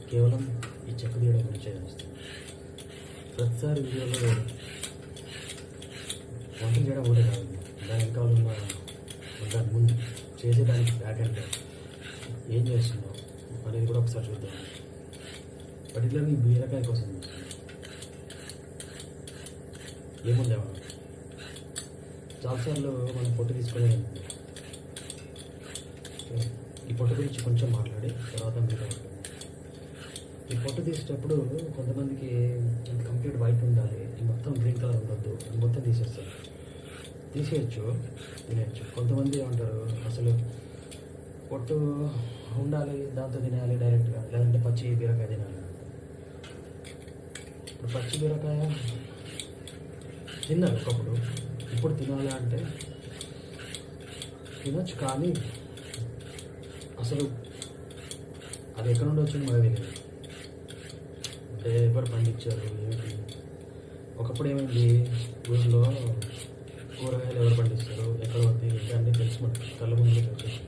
కేవలం ఈ చెక్క తీయడం గురించే చేస్తాను. ప్రతిసారి వీడియోలో వంటలు చేయడం ఒకటే కాదు, దాని వెనకాల ఉన్న దాని ముందు చేసేదానికి బ్యాక్ అండ్ ఏం చేస్తున్నావు అనేది కూడా ఒకసారి చూద్దాం. పర్టికులర్గా ఈ బీరకాయ కోసం ఏముందేమో చాలాసార్లు మనం పొట్టు తీసుకునే ఈ పొట్టు గురించి కొంచెం మాట్లాడి తర్వాత మీరు ఈ పొట్టు తీసేటప్పుడు కొంతమందికి కంప్లీట్ వైట్ ఉండాలి, మొత్తం గ్రీన్ కలర్ ఉండొద్దు, మొత్తం తీసేస్తారు. తీసేయచ్చు, తినేయచ్చు. కొంతమంది ఏమంటారు అసలు పొట్టు ఉండాలి, దాంతో తినేయాలి డైరెక్ట్గా, లేదంటే పచ్చి బీరకాయ తినాలి. ఇప్పుడు పచ్చి బీరకాయ తిన్నారు ఒకప్పుడు, ఇప్పుడు తినాలి అంటే తినచ్చు, కానీ అసలు అది ఎక్కడ నుండి వచ్చింది మనకు తెలియదు. అంటే ఎవరు పండించారు ఏమిటి? ఒకప్పుడు ఏమైంది, ఊళ్ళో కూరగాయలు ఎవరు పండిస్తారు, ఎక్కడ పడుతుంది ఏంటి అన్నీ తెలుసు, మనకి కళ్ళ ముందు వచ్చేసి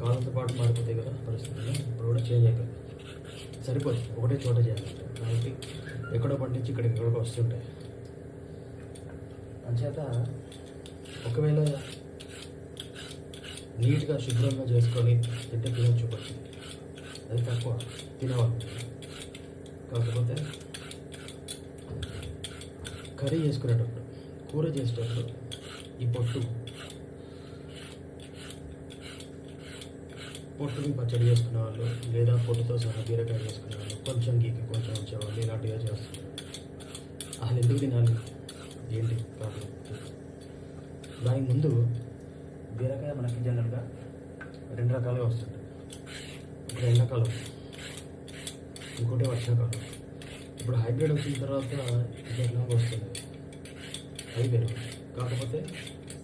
కాలంతో పాటు మారిపోతాయి కదా పరిస్థితులు. ఇప్పుడు కూడా చేంజ్ అయిపోయింది, సరిపోతుంది ఒకటే చోట చేయాలంటే. కాబట్టి ఎక్కడో పండించి ఇక్కడికి ఎక్కడికి వస్తుంటాయి. అంచేత ఒకవేళ నీట్గా శుభ్రంగా చేసుకొని తింటే తినొచ్చు పచ్చి, అది తక్కువ తినేవాళ్ళు. కాకపోతే కర్రీ చేసుకునేటప్పుడు, కూర చేసేటప్పుడు ఈ పొట్టుని పచ్చడి చేసుకునే వాళ్ళు, లేదా పొట్టుతో సహా బీరకాయ చేసుకునే వాళ్ళు, కొంచెం గీకి కొంచెం ఉంచేవాళ్ళు, ఇలాంటిగా చేస్తున్నారు. అసలు ఎందుకు తినాలి ఏంటి ప్రాబ్లం? దానికి ముందు బీరకాయ మనకి జనరల్గా 2 రకాలుగా వస్తుంది. ఒకటి ఎండాకాలం, ఇంకోటి వర్షాకాలం. ఇప్పుడు హైబ్రిడ్ వచ్చిన తర్వాత ఇది ఎలాగో వస్తుంది హైబ్రిడ్. కాకపోతే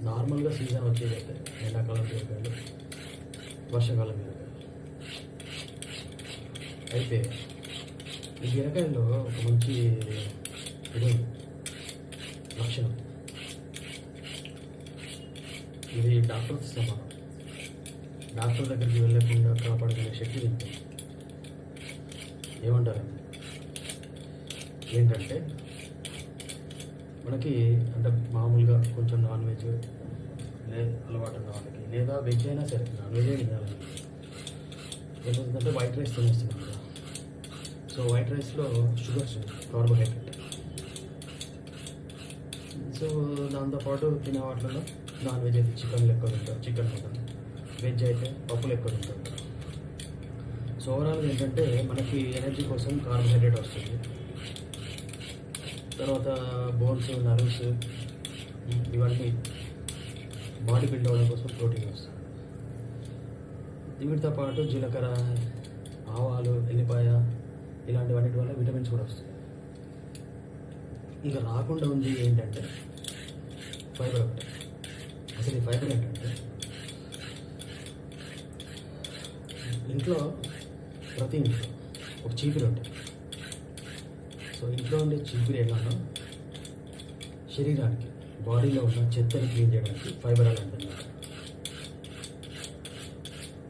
నార్మల్గా సీజన్ వచ్చేది అయితే ఎండాకాలం బీరకాయలు, వర్షాకాలం బీరకాయలు. అయితే ఈ బీరకాయల్లో ఒక మంచి ఇది లక్షణం, ఇది డాక్టర్తో సమానం. డాక్టర్ దగ్గరికి వెళ్ళకుండా కాపాడుకునే శక్తి ఉంటుంది. ఏమంటారండి? ఏంటంటే మనకి అంటే మామూలుగా కొంచెం నాన్ వెజ్ అలవాటు ఉన్న వాళ్ళకి, లేదా వెజ్ అయినా సరే నాన్ వెజ్ తినాలి. ఏమవుతుందంటే వైట్ రైస్ తినేస్తున్నాం కదా, సో వైట్ రైస్లో షుగర్స్, కార్బోహైడ్రేట్. సో దాంతోపాటు తినే వాటిలో నాన్ వెజ్ అయితే చికెన్లు ఎక్కువ తింటారు, చికెన్ మటన్. వెజ్ అయితే పప్పులు ఎక్కువ తింటారు. సో ఓవరాల్గా ఏంటంటే మనకి ఎనర్జీ కోసం కార్బోహైడ్రేట్ వస్తుంది, తర్వాత బోన్స్, నర్వ్స్ ఇవన్నీ బాడీ బిల్డ్ అవ్వడం కోసం ప్రోటీన్ వస్తుంది. వీటితో పాటు జీలకర్ర, ఆవాలు, ఎల్లిపాయ ఇలాంటివన్నిటి వల్ల విటమిన్స్ కూడా వస్తాయి. ఇంకా రాకుండా ఉంది ఏంటంటే ఫైబర్ ఒకటి. అసలు ఈ ఫైబర్ ఏంటంటే ఇంట్లో ప్రతి ఇంట్లో ఒక చీపిరి ఉంటుంది. సో ఇంట్లో ఉండే చీపిరి ఎలానో శరీరానికి, బాడీలో ఉన్న చెత్తని క్లీన్ చేయడానికి ఫైబర్ అని అంటున్నారు.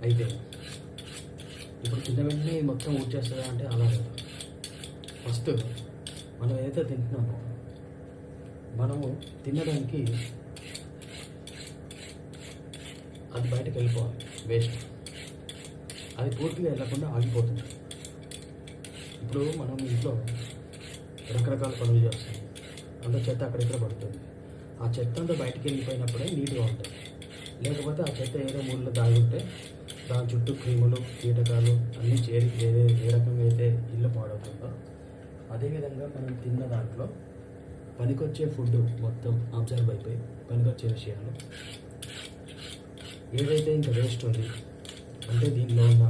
అయితే ఇప్పుడు తిన్న వెంటనే మొత్తం ఊడ్చేస్తుందా అంటే అలా కాదు. ఫస్ట్ మనం ఏదైతే తింటున్నామో మనము తినడానికి అది బయటకు వెళ్ళిపోవాలి, వేస్ట్. అది పూర్తిగా వెళ్ళకుండా ఆగిపోతుంది. ఇప్పుడు మనం ఇంట్లో రకరకాల పనులు చేస్తాం, అంత చెత్త అక్కడిక్కడ పడుతుంది. ఆ చెత్త అంతా బయటికి వెళ్ళిపోయినప్పుడే నీట్గా ఉంటుంది. లేకపోతే ఆ చెత్త ఏదో మూలలో దాగుంటే దాని చుట్టూ క్రిములు, కీటకాలు అన్నీ చేరి ఏ రకంగా అయితే ఇల్లు పాడవుతుందో, అదేవిధంగా మనం తిన్న దాంట్లో పనికొచ్చే ఫుడ్ మొత్తం అబ్జర్వ్ అయిపోయి పనికొచ్చే విషయాలు ఏదైతే ఇంకా వేస్ట్ ఉంది అంటే దీనిలో ఉన్న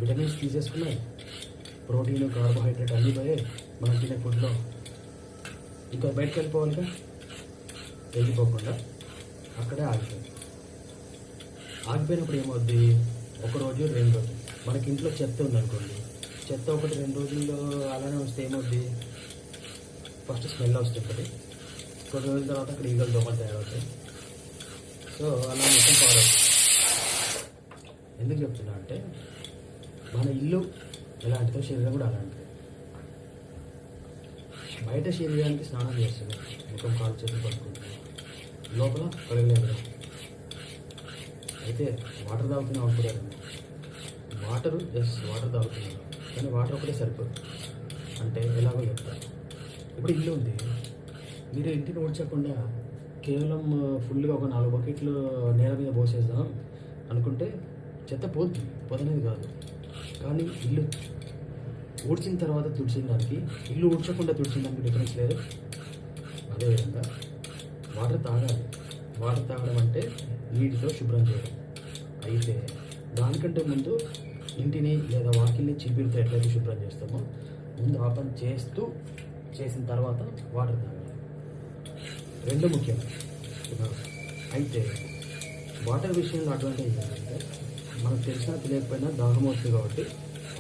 విటమిన్స్ తీసేసుకున్నాయి, ప్రోటీన్, కార్బోహైడ్రేట్ అన్నీ పోయాయి మనం తినే ఫుడ్లో. ఇంకా బయటకు వెళ్ళిపోవాలిగా, వెళ్ళిపోకుండా అక్కడే ఆగిపోయింది. ఆగిపోయినప్పుడు ఏమవుద్ది, 1 రోజు 2 రోజులు మనకి ఇంట్లో చెత్త ఉందనుకోండి, చెత్త 1-2 రోజుల్లో అలానే వస్తే ఏమవుద్ది, ఫస్ట్ స్మెల్ వస్తుంటుంది. కొన్ని రోజుల తర్వాత అక్కడ ఈగలు, దోమలు తయారవుతాయి. సో అలా మొత్తం పాడవుతుంది. ఎందుకు చెప్తున్నా అంటే మన ఇల్లు ఎలాంటిదో శరీరం కూడా అలాంటిది. బయట శరీరానికి స్నానం చేస్తుంది, ముఖం కాలు చేతులు పట్టుకుంటుంది, లోపల కడగలేదు కదా. అయితే వాటర్ తాగుతున్నాం అనుకుంటారు, వాటర్ తాగుతున్నారు, కానీ వాటర్ ఒకటే సరిపోదు. అంటే ఎలాగో చెప్తారు. ఇప్పుడు ఇల్లు ఉంది, మీరు ఇంటిని ఊడ్చకుండా కేవలం ఫుల్గా ఒక 4 బకెట్లు నేల మీద పోసేద్దాం అనుకుంటే చెత్త పోదనేది కాదు. కానీ ఇల్లు ఊడ్చిన తర్వాత తుడిచిన దానికి, ఇల్లు ఊడ్చకుండా తుడిచిన దానికి డిఫరెన్స్ లేదు. అదేవిధంగా వాటర్ తాగాలి. వాటర్ తాగడం అంటే నీటితో శుభ్రం చేయడం. అయితే దానికంటే ముందు ఇంటిని లేదా వాకిల్ని చీపిరితో ఎట్లయితే శుభ్రం చేస్తామో ముందు ఆ పని చేసిన తర్వాత వాటర్ తాగాలి. రెండు ముఖ్యం. అయితే వాటర్ విషయంలో అడ్వాంటేజ్ ఏంటంటే మనకు తెలిసినా తెలియకపోయినా దాహం వస్తుంది కాబట్టి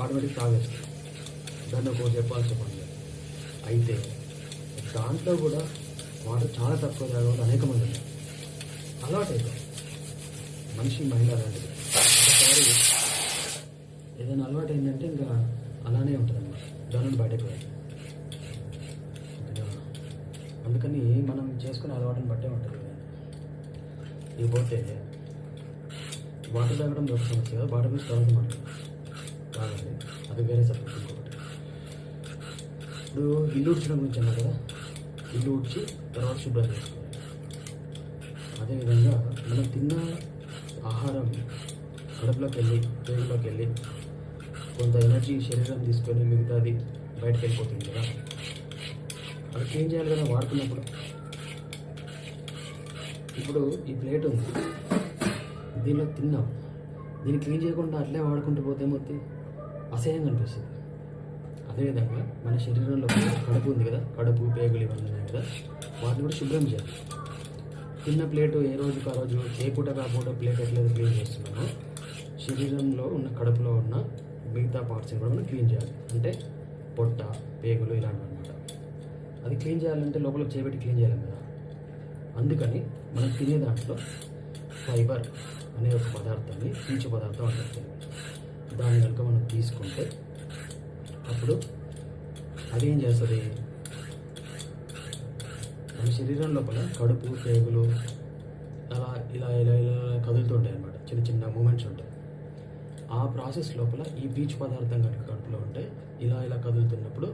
ఆటోమేటిక్ తాగేస్తాం, దాన్ని ఒక చెప్పాల్సిన పని లేదు. అయితే దాంట్లో కూడా వాటర్ చాలా తక్కువ తాగేవాళ్ళు అనేక మంది ఉన్నారు. అలవాటు అయిపోయి మనిషి మైండ్ అలాంటిది. ఒకసారి ఏదైనా అలవాటు ఏంటంటే ఇంకా అలానే ఉంటుంది అన్నమాట, దాని నుండి బయటకు వెళ్ళి. అందుకని మనం చేసుకునే అలవాటుని బట్టే ఉంటుంది. ఇకపోతే వాటర్ తాగడం ఒక సమస్య కదా, వాటర్ గురించి తర్వాత తాగాలి, అది వేరే సబ్జెక్ట్. ఇంకొకటి ఇప్పుడు ఇల్లు ఊడ్చడం గురించి అన్నా కదా, ఇల్లు ఊడ్చి తర్వాత శుభ్రం చేసుకోవాలి. అదేవిధంగా మనం తిన్న ఆహారం కడుపులోకి వెళ్ళి పేగులోకి వెళ్ళి కొంత ఎనర్జీ శరీరం తీసుకొని మిగతాది బయటకు వెళ్ళిపోతుంది కదా, అది క్లీన్ చేయాలి కదా వాడుతున్నప్పుడు. ఇప్పుడు ఈ ప్లేట్ ఉంది, దీనిలో తిన్నాం, దీన్ని క్లీన్ చేయకుండా అట్లే వాడుకుంటూ పోతే మొత్తం అసహ్యంగా అనిపిస్తుంది. అదేవిధంగా మన శరీరంలో కడుపు ఉంది కదా, కడుపు పేగులు ఇవన్నీ ఉన్నాయి కదా, వాటిని కూడా శుభ్రం చేయాలి. తిన్న ప్లేటు ఏ రోజుకు ఆ రోజు, ఏ పూట కాకుండా ప్లేట్ ఎట్లయితే క్లీన్ చేస్తున్నామో శరీరంలో ఉన్న కడుపులో ఉన్న మిగతా పార్ట్స్ని కూడా మనం క్లీన్ చేయాలి. అంటే పొట్ట, పేగులు ఇలాంటివి అనమాట. అది క్లీన్ చేయాలంటే లోపల చేపెట్టి క్లీన్ చేయాలి కదా. అందుకని మనం తినే దాంట్లో ఫైబర్ అనే ఒక పదార్థాన్ని, పీచు పదార్థం అంటారు, దాన్ని కనుక మనం తీసుకుంటే అప్పుడు అదేం చేస్తుంది, మన శరీరం లోపల కడుపు పేగులు అలా ఇలా ఇలా ఇలా కదులుతుంటాయి అన్నమాట, చిన్న చిన్న మూమెంట్స్ ఉంటాయి. ఆ ప్రాసెస్ లోపల ఈ పీచు పదార్థం కనుక కడుపులో ఉంటే ఇలా ఇలా కదులుతున్నప్పుడు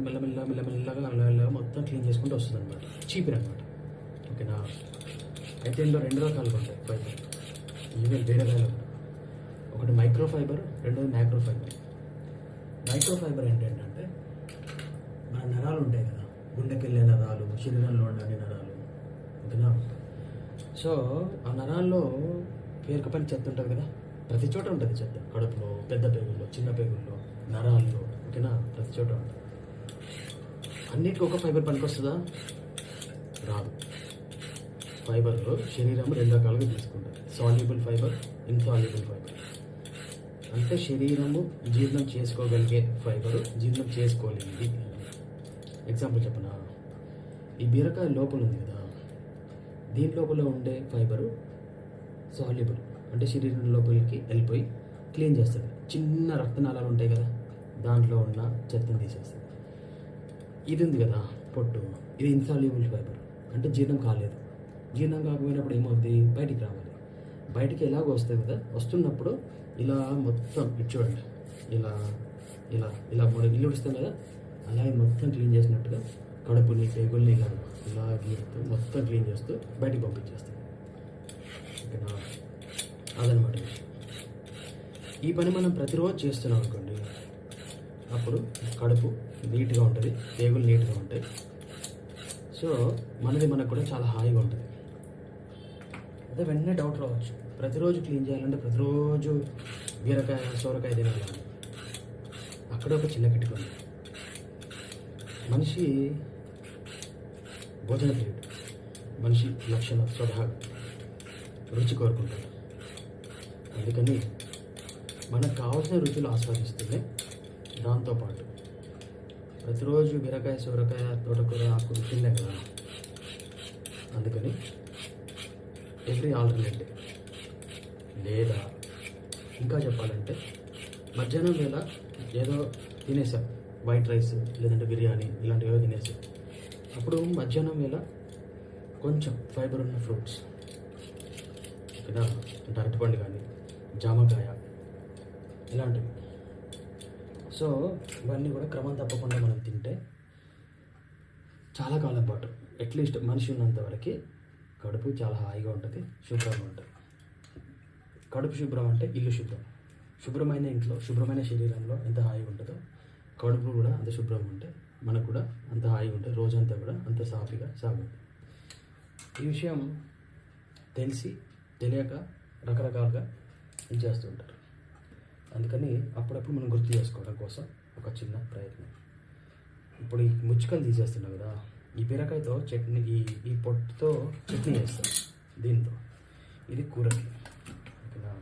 మెల్లమెల్లగా మొత్తం క్లీన్ చేసుకుంటూ వస్తుంది అనమాట, చీపిరి అనమాట. ఓకేనా. అయితే ఇందులో 2 రకాలుగా ఉంటాయి ఫైబర్, ఈవెన్ వేరే వేరే. ఒకటి మైక్రో ఫైబర్, రెండోది మ్యాక్రో ఫైబర్. మైక్రో ఫైబర్ ఏంటంటే మన నరాలు ఉంటాయి కదా, గుండెకెళ్ళే నరాలు, శరీరంలో ఉండే నరాలు. ఓకేనా. సో ఆ నరాల్లో పేరుకపోయిన చెత్త ఉంటుంది కదా, ప్రతి చోట ఉంటుంది చెత్త, కడుపులో, పెద్ద పేగుల్లో, చిన్న పేగుల్లో, నరాల్లో. ఓకేనా, ప్రతి చోట ఉంటుంది. అన్నిటికీ ఒక ఫైబర్ పనికొస్తుందా? రాదు. ఫైబర్లో శరీరం 2 రకాలుగా తీసుకుంటుంది, సాల్యుబుల్ ఫైబర్, ఇన్సాల్యుబుల్ ఫైబర్. అంటే శరీరము జీర్ణం చేసుకోగలిగే ఫైబరు, జీర్ణం చేసుకోలేనిది. ఎగ్జాంపుల్ చెప్పనా, ఈ బీరకాయ లోపల ఉంది కదా, దీని లోపల ఉండే ఫైబరు సాల్యుబుల్, అంటే శరీరం లోపలికి వెళ్ళిపోయి క్లీన్ చేస్తుంది. చిన్న రక్తనాళాలు ఉంటాయి కదా, దాంట్లో ఉన్న చెత్తను తీసేస్తుంది. ఇది ఉంది కదా పొట్టు, ఇది ఇన్సాల్యుబుల్ ఫైబర్, అంటే జీర్ణం కాలేదు. జీర్ణం కాకపోయినప్పుడు ఏమవుతుంది, బయటికి రావాలి. బయటికి ఎలాగో వస్తుంది కదా, వస్తున్నప్పుడు ఇలా మొత్తం ఇటు చూడండి, ఇలా ఇలా ఇలా మనం ఇల్లు ఉడుస్తాం కదా, అలాగే మొత్తం క్లీన్ చేసినట్టుగా కడుపుని, పేగుల్ని ఇలా ఇలా గీరుతూ మొత్తం క్లీన్ చేస్తూ బయటికి పంపించేస్తాం. ఓకేనా, అదనమాట విషయం. ఈ పని మనం ప్రతిరోజు చేస్తున్నాం అనుకోండి, అప్పుడు కడుపు నీట్గా ఉంటుంది, పేగులు నీట్గా ఉంటాయి. సో మనకు కూడా చాలా హాయిగా ఉంటుంది. అదే వెంటనే డౌట్ రావచ్చు, ప్రతిరోజు క్లీన్ చేయాలంటే ప్రతిరోజు బీరకాయ, సోరకాయ తినాలని. అక్కడ ఒక చిన్న కిటుకు ఉంది. మనిషి భోజన ప్రియుడు, మనిషి లక్షణ స్వతహాగా రుచి కోరుకుంటాడు. అందుకని మనకు కావాల్సిన రుచులు ఆస్వాదిస్తూనే దాంతోపాటు ప్రతిరోజు బీరకాయ, సోరకాయ, తోటకూర, ఆకుకూర తినలేం కదా. అందుకని ఎవ్రీ ఆల్టర్నేట్ డే, లేదా ఇంకా చెప్పాలంటే మధ్యాహ్నం వేళ ఏదో తినేసాం, వైట్ రైస్ లేదంటే బిర్యానీ ఇలాంటివి ఏవో తినేసాం. అప్పుడు మధ్యాహ్నం వేళ కొంచెం ఫైబర్ ఉన్న ఫ్రూట్స్, ఓకేనా, అంటే అరటిపండు కానీ జామకాయ ఇలాంటివి. సో ఇవన్నీ కూడా క్రమం తప్పకుండా మనం తింటే చాలా కాలం పాటు, అట్లీస్ట్ మనిషి ఉన్నంత వరకు కడుపు చాలా హాయిగా ఉంటుంది, శుభ్రంగా ఉంటుంది. కడుపు శుభ్రం అంటే ఇల్లు శుభ్రం. శుభ్రమైన ఇంట్లో, శుభ్రమైన శరీరంలో ఎంత హాయిగా ఉంటుందో కడుపు కూడా అంత శుభ్రంగా ఉంటే మనకు కూడా అంత హాయిగా ఉంటుంది, రోజంతా కూడా అంత సాఫీగా సాగుతుంది. ఈ విషయం తెలిసి తెలియక రకరకాలుగా చేస్తుంటారు. అందుకని అప్పుడప్పుడు మనం గుర్తు చేసుకోవడం కోసం ఒక చిన్న ప్రయత్నం. ఇప్పుడు ఈ ముచ్చుకలు తీసేస్తున్నాం కదా, ఈ బీరకాయతో చట్నీ, ఈ పొట్టుతో చట్నీ చేస్తాం. దీంతో ఇది కూరకి, ఓకేనా,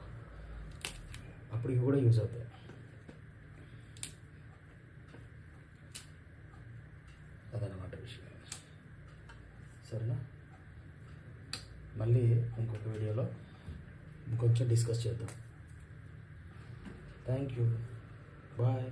అప్పుడు ఇవి కూడా యూజ్ అవుతాయి. అదనమాట విషయం. సరేనా, మళ్ళీ ఇంకొక వీడియోలో కొంచెం డిస్కస్ చేద్దాం. Thank you, bye.